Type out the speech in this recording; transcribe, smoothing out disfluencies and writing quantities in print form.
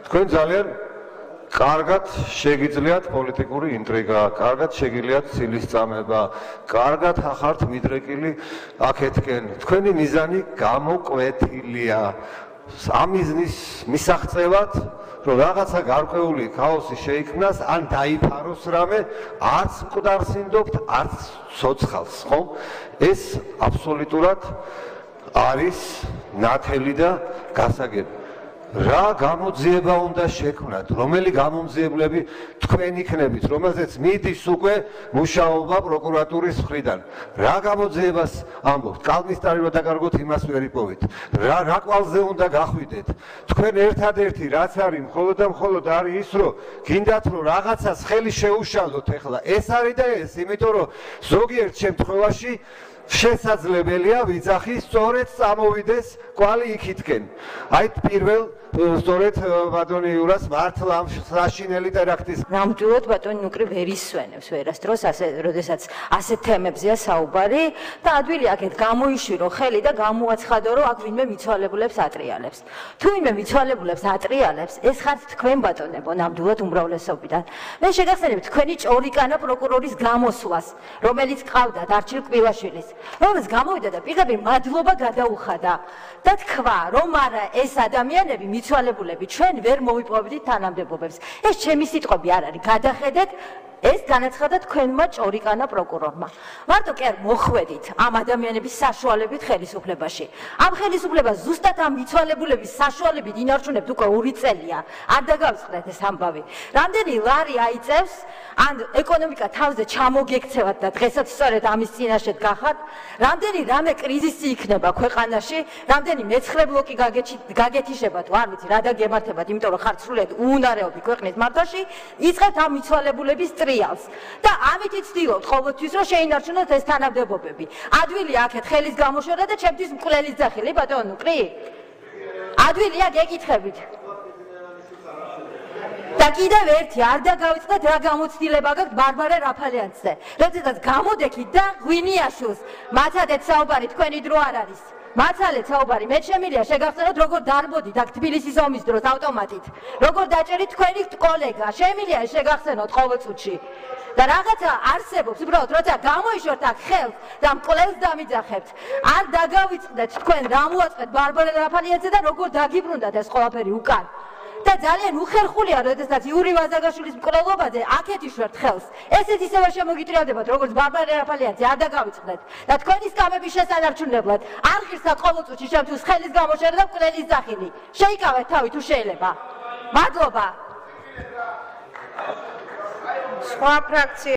თქვენ ძალიან კარგად შეგიძლიათ პოლიტიკური ინტრიგა, კარგად შეგიძლიათ ცილისწამება, კარგად ახართ მიდრეკილი აქეთკენ. თქვენი მიზანი გამოკვეთილია. ამ მიზნის მისაღწევად, რომ რაღაცა გარკვეული ქაოსი შეიქმნას, ან დაიფაროს რამე, არც მკვდარსინდობთ, არც ცოცხალს, ხო? ეს აბსოლუტურად არის ნათელი და გასაგები. რა გამოძიება უნდა შექმნათ, რომელი გამომძიებლები თქვენ იქნებით, რომელზეც მიდის უკვე მუშაობა პროკურატურის მხრიდან. რა გამოძიებას ამბობთ? კალმისტარი რომ დაკარგოთ, იმას ვერ იპოვეთ. რა კვალზე უნდა გახვიდეთ? თქვენ ერთადერთი რაც არის, მხოლოდ და მხოლოდ არის ის, რომ გინდათ რომ რაღაცას ხელი შეუშალოთ ეხლა. ეს არის და ეს, იმიტომ რომ ზოგიერთ შემთხვევაში შესაძლებელია ვიძახი სწორედ წამოვიდეს კვალი იქითკენ. აი პირველ სწორედ ბატონი იურას მართლა ამ საშინელი ტერაქტის ნამდვილად ბატონი ნუკრი ვერ ისვენებს ვერასდროს როდესაც ასეთ თემებზეა საუბარი და ადვილი აქეთ გამოიშვირო ხელი და გამოაცხადო რომ აქ ვინმე მიცვალებულებს ატრიალებს. თუ ვინმე მიცვალებულებს ატრიალებს, ეს ხართ თქვენ ბატონებო ნამდვილად უმრავლესობიდან. მე შეგახსენებთ თქვენი ჭორიკანა პროკურორის გამოსვლას, რომელიც ყავდათ არჩილ კბილაშვილის, რომელიც გამოვიდა და პირდაპირ მადლობა გადაუხადა და თქვა რომ არა ეს ადამიანები მიცვალებულები ჩვენ ვერ მოვიპოვებდით თანამდებობებს. ეს ჩემი სიტყვები არ არის, გადახედეთ ეს განაცხადა თქვენმა ჭორიკანა პროკურორმა. მარტო კი არ მოხვედით ამ ადამიანების საშუალებით ხელისუფლებაში. ამ ხელისუფლებას ზუსტად ამ მიცვალებულების საშუალებით ინარჩუნებთ უკვე 2 წელია. არ დაგავიწყდეთ ეს ამბავი. რამდენი ლარი აიწევს, ან ეკონომიკა თავზე ჩამოგექცევათ და დღესაც სწორედ ამის წინაშე გახართ, რამდენი რამე კრიზისი იქნება ქვეყანაში, რამდენი მეცხრე ბლოკი გაგეთიშება თუ არ ვიცი რა დაგემართებათ, იმიტომ რომ ხართ სრულიად უუნარეობი ქვეყნის მართვაში, იწყებთ ამ მიცვალებულების და ამით იცდილობთ ყოველთვის რომ შეინარჩუნოთ ეს თანამდებობები. ადვილი აქეთ ხელის გამოშორა და ჩემთვის მკვლელის ძახილი ბატონო ნუკრი. ადვილია გეკითხებით. და კიდევ ერთი არ დაგავიწყდეთ რა გამოცდილება გაქვთ ბარბარე რაფალიანძეზე. როდესაც გამოდექით და ღვინიაშვილს მაცადეთ საუბარი თქვენი დრო არ არის. მაცალეთ საუბარი, მე შემიძლია შეგახსენოთ როგორ დარბოდით აქ თბილისის ომის დროს ავტომატით, როგორ დაჭერით თქვენი კოლეგა, შემიძლია შეგახსენოთ ყოველ წუთში. და რაღაცა არსებობს, უბრალოდ როცა გამოიშვერთ აქ ხელს და მკვლელს დამიძახებთ, არ დაგავიწყდეთ თქვენ რა მოაწყეთ ბარბარე რაფალიანძეზე და როგორ დაგიბრუნდათ ეს ყველაფერი უკან. და ძალიან უხერხულია, როდესაც იური ვაზაგაშვილის მკვლელობაზე აქეთ იშვერთ ხელს. ესეც ისევე შემოგიტრიალდებათ, როგორც ბარბარე რაფალიანძე, არ დაგავიწყდეთ. და თქვენი სკამების შესანარჩუნებლად არ ღირსათ ყოველ წუთში შემთხვევით ხელის გამოშერა და მკვლელის ძახილი. შეიკავეთ თავი თუ შეიძლება. მადლობა. სხვა ფრაქცია